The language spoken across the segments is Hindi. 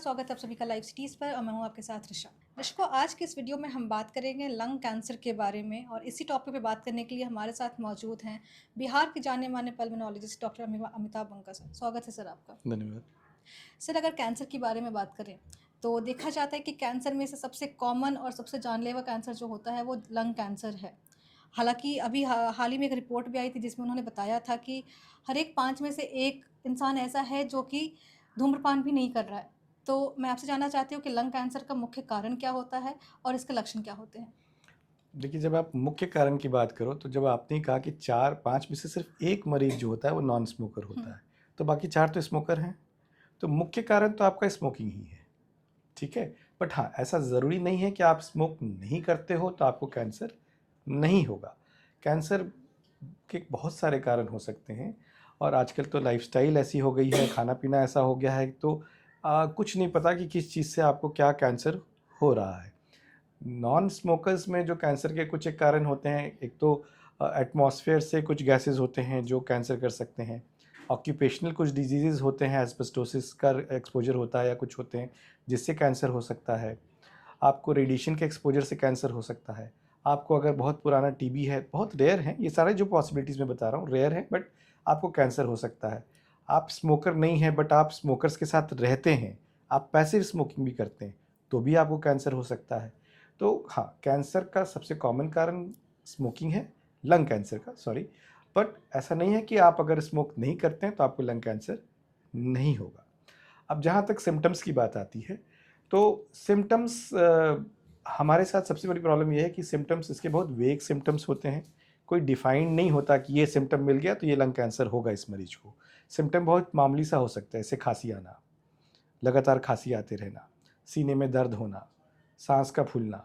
स्वागत है आप सभी का लाइव सिटीज़ पर और मैं हूं आपके साथ ऋषा। दर्शकों, आज के इस वीडियो में हम बात करेंगे लंग कैंसर के बारे में और इसी टॉपिक पे बात करने के लिए हमारे साथ मौजूद हैं बिहार के जाने माने पल्मोनोलॉजिस्ट डॉक्टर अमिताभ बंका सर। स्वागत है सर आपका। धन्यवाद। सर, अगर कैंसर के बारे में बात करें तो देखा जाता है कि कैंसर में से सबसे कॉमन और सबसे जानलेवा कैंसर जो होता है वो लंग कैंसर है। हालांकि अभी हाल ही में एक रिपोर्ट भी आई थी जिसमें उन्होंने बताया था कि हर एक 5 में से एक इंसान ऐसा है जो कि धूम्रपान भी नहीं कर रहा है। तो मैं आपसे जानना चाहती हूँ कि लंग कैंसर का मुख्य कारण क्या होता है और इसके लक्षण क्या होते हैं? देखिए, जब आप मुख्य कारण की बात करो तो जब आपने कहा कि 4-5 में से सिर्फ एक मरीज जो होता है वो नॉन स्मोकर होता है, तो बाकी 4 तो स्मोकर हैं। तो मुख्य कारण तो आपका स्मोकिंग ही है, ठीक है? बट हाँ, ऐसा ज़रूरी नहीं है कि आप स्मोक नहीं करते हो तो आपको कैंसर नहीं होगा। कैंसर के बहुत सारे कारण हो सकते हैं और आजकल तो लाइफ़स्टाइल ऐसी हो गई है, खाना-पीना ऐसा हो गया है, तो कुछ नहीं पता कि किस चीज़ से आपको क्या कैंसर हो रहा है। नॉन स्मोकर्स में जो कैंसर के कुछ एक कारण होते हैं, एक तो एटमॉस्फेयर से कुछ गैसेस होते हैं जो कैंसर कर सकते हैं। ऑक्यूपेशनल कुछ डिजीज़ेज़ होते हैं, एस्बेस्टोसिस का एक्सपोजर होता है या कुछ होते हैं जिससे कैंसर हो सकता है। आपको रेडिएशन के एक्सपोजर से कैंसर हो सकता है। आपको अगर बहुत पुराना टीबी है, बहुत रेयर है, ये सारे जो पॉसिबिलिटीज़ मैं बता रहा हूँ रेयर हैं, बट आपको कैंसर हो सकता है। आप स्मोकर नहीं हैं बट आप स्मोकर्स के साथ रहते हैं, आप पैसिव स्मोकिंग भी करते हैं, तो भी आपको कैंसर हो सकता है। तो हाँ, कैंसर का सबसे कॉमन कारण स्मोकिंग है, लंग कैंसर का, सॉरी। बट ऐसा नहीं है कि आप अगर स्मोक नहीं करते हैं तो आपको लंग कैंसर नहीं होगा। अब जहाँ तक सिम्पटम्स की बात आती है, तो सिम्पटम्स हमारे साथ सबसे बड़ी प्रॉब्लम ये है कि सिम्पटम्स इसके बहुत वेग सिम्पटम्स होते हैं। कोई डिफाइंड नहीं होता कि ये सिम्पटम मिल गया तो ये लंग कैंसर होगा इस मरीज को। सिम्पटम बहुत मामूली सा हो सकता है, जैसे खांसी आना, लगातार खांसी आते रहना, सीने में दर्द होना, सांस का फूलना,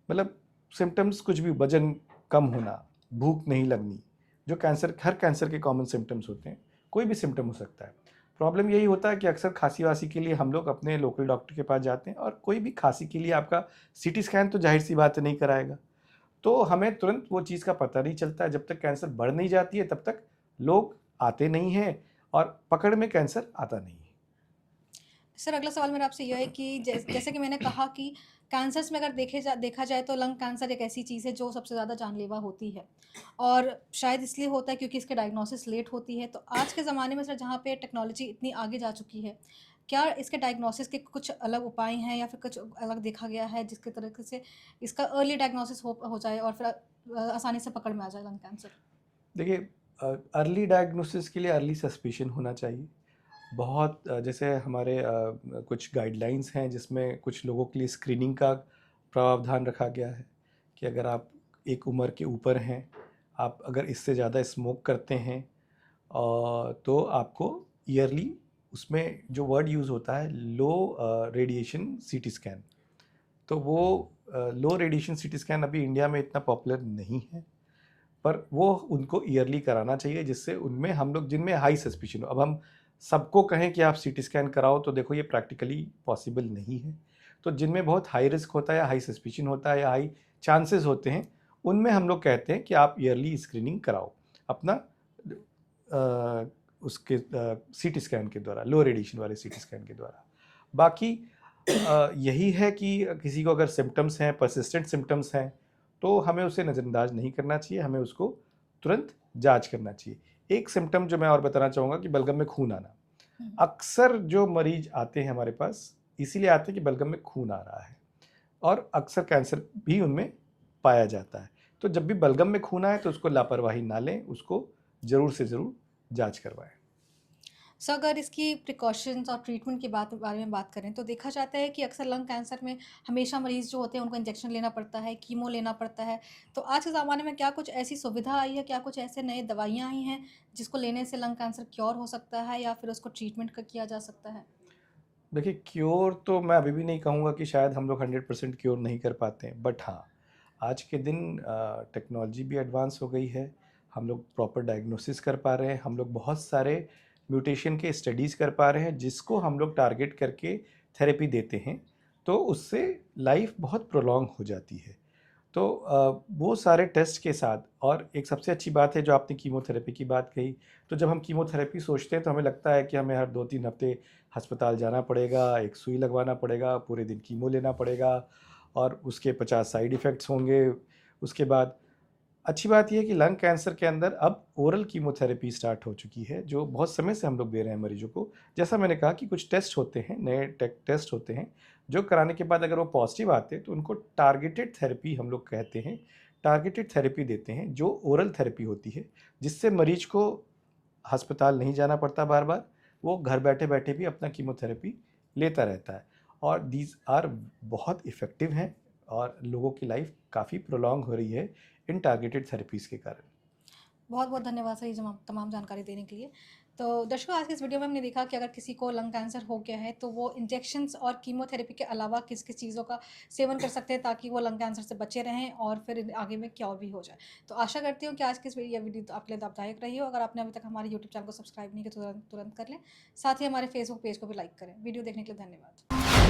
मतलब सिम्पटम्स कुछ भी, वजन कम होना, भूख नहीं लगनी, जो कैंसर, हर कैंसर के कॉमन सिम्टम्स होते हैं, कोई भी सिम्टम हो सकता है। प्रॉब्लम यही होता है कि अक्सर खांसी वासी के लिए हम लोग अपने लोकल डॉक्टर के पास जाते हैं और कोई भी खांसी के लिए आपका सीटी स्कैन तो जाहिर सी बात है नहीं कराएगा, तो हमें तुरंत वो चीज़ का पता नहीं चलता है। जब तक कैंसर बढ़ नहीं जाती है तब तक लोग आते नहीं हैं और पकड़ में कैंसर आता नहीं है। सर, अगला सवाल मेरा आपसे यह है कि जैसे कि मैंने कहा कि कैंसर्स में अगर देखा जाए तो लंग कैंसर एक ऐसी चीज़ है जो सबसे ज़्यादा जानलेवा होती है और शायद इसलिए होता है क्योंकि इसके डायग्नोसिस लेट होती है। तो आज के ज़माने में सर, जहाँ पे टेक्नोलॉजी इतनी आगे जा चुकी है, क्या इसके डायग्नोसिस के कुछ अलग उपाय हैं या फिर कुछ अलग देखा गया है जिसके तरीके से इसका अर्ली डायग्नोसिस हो जाए और फिर आसानी से पकड़ में आ जाए लंग कैंसर? देखिए, अर्ली डायग्नोसिस के लिए अर्ली सस्पिशन होना चाहिए। बहुत जैसे हमारे कुछ गाइडलाइंस हैं जिसमें कुछ लोगों के लिए स्क्रीनिंग का प्रावधान रखा गया है कि अगर आप एक उम्र के ऊपर हैं, आप अगर इससे ज़्यादा स्मोक करते हैं, तो आपको ईयरली, उसमें जो वर्ड यूज़ होता है लो रेडिएशन सीटी स्कैन, तो वो लो रेडिएशन सीटी स्कैन अभी इंडिया में इतना पॉपुलर नहीं है, पर वो उनको ईयरली कराना चाहिए जिससे उनमें हम लोग जिनमें हाई सस्पिशन हो। अब हम सबको कहें कि आप सीटी स्कैन कराओ तो देखो ये प्रैक्टिकली पॉसिबल नहीं है। तो जिनमें बहुत हाई रिस्क होता है या हाई सस्पिशन होता है या हाई चांसेस होते हैं, उनमें हम लोग कहते हैं कि आप ईयरली स्क्रीनिंग कराओ अपना, उसके सीटी स्कैन के द्वारा, लो रेडिएशन वाले सीटी स्कैन के द्वारा। बाकी यही है कि किसी को अगर सिम्टम्स हैं, परसिस्टेंट सिम्टम्स हैं, तो हमें उसे नज़रअंदाज नहीं करना चाहिए, हमें उसको तुरंत जांच करना चाहिए। एक सिम्टम जो मैं और बताना चाहूँगा कि बलगम में खून आना। अक्सर जो मरीज आते हैं हमारे पास इसीलिए आते हैं कि बलगम में खून आ रहा है और अक्सर कैंसर भी उनमें पाया जाता है। तो जब भी बलगम में खून आए तो उसको लापरवाही ना लें, उसको ज़रूर से ज़रूर जांच करवाएं। सो अगर इसकी प्रिकॉशंस और ट्रीटमेंट की बारे में बात करें तो देखा जाता है कि अक्सर लंग कैंसर में हमेशा मरीज़ जो होते हैं उनको इंजेक्शन लेना पड़ता है, कीमो लेना पड़ता है। तो आज के ज़माने में क्या कुछ ऐसी सुविधा आई है, क्या कुछ ऐसे नए दवाइयाँ आई हैं जिसको लेने से लंग कैंसर क्योर हो सकता है या फिर उसको ट्रीटमेंट किया जा सकता है? देखिए, क्योर तो मैं अभी भी नहीं कहूँगा कि शायद हम लोग 100% क्योर नहीं कर पाते हैं, बट हाँ, आज के दिन टेक्नोलॉजी भी एडवांस हो गई है, हम लोग प्रॉपर डायग्नोसिस कर पा रहे हैं, हम लोग बहुत सारे म्यूटेशन के स्टडीज़ कर पा रहे हैं जिसको हम लोग टारगेट करके थेरेपी देते हैं, तो उससे लाइफ बहुत प्रोलॉन्ग हो जाती है। तो वो सारे टेस्ट के साथ, और एक सबसे अच्छी बात है जो आपने कीमोथेरेपी की बात कही, तो जब हम कीमोथेरेपी सोचते हैं तो हमें लगता है कि हमें हर 2-3 हफ्ते अस्पताल जाना पड़ेगा, एक सुई लगवाना पड़ेगा, पूरे दिन कीमो लेना पड़ेगा और उसके 50 साइड इफ़ेक्ट्स होंगे। उसके बाद अच्छी बात ये है कि लंग कैंसर के अंदर अब ओरल कीमोथेरेपी स्टार्ट हो चुकी है, जो बहुत समय से हम लोग दे रहे हैं मरीजों को। जैसा मैंने कहा कि कुछ टेस्ट होते हैं, नए टेस्ट होते हैं, जो कराने के बाद अगर वो पॉजिटिव आते हैं तो उनको टारगेटेड थेरेपी हम लोग कहते हैं। टारगेटेड थेरेपी देते हैं जो ओरल थेरेपी होती है, जिससे मरीज को अस्पताल नहीं जाना पड़ता बार बार, वो घर बैठे बैठे भी अपना कीमोथेरेपी लेता रहता है। और दीज आर बहुत इफ़ेक्टिव हैं और लोगों की लाइफ काफ़ी प्रोलॉन्ग हो रही है इन टारगेटेड थेरेपीज़ के कारण। बहुत बहुत धन्यवाद सर ये तमाम जानकारी देने के लिए। तो दर्शकों, आज की इस वीडियो में हमने देखा कि अगर किसी को लंग कैंसर हो गया है तो वो इंजेक्शंस और कीमोथेरेपी के अलावा किस किस चीज़ों का सेवन कर सकते हैं ताकि वो लंग कैंसर से बचे रहें और फिर आगे में क्योर भी हो जाए। तो आशा करती हूँ कि आज की इस वीडियो तो आपके लिए लाभदायक रही हो। अगर आपने अभी तक हमारे यूट्यूब चैनल को सब्सक्राइब नहीं किया तो तुरंत तुरंत कर लें। साथ ही हमारे फेसबुक पेज को भी लाइक करें। वीडियो देखने के लिए धन्यवाद।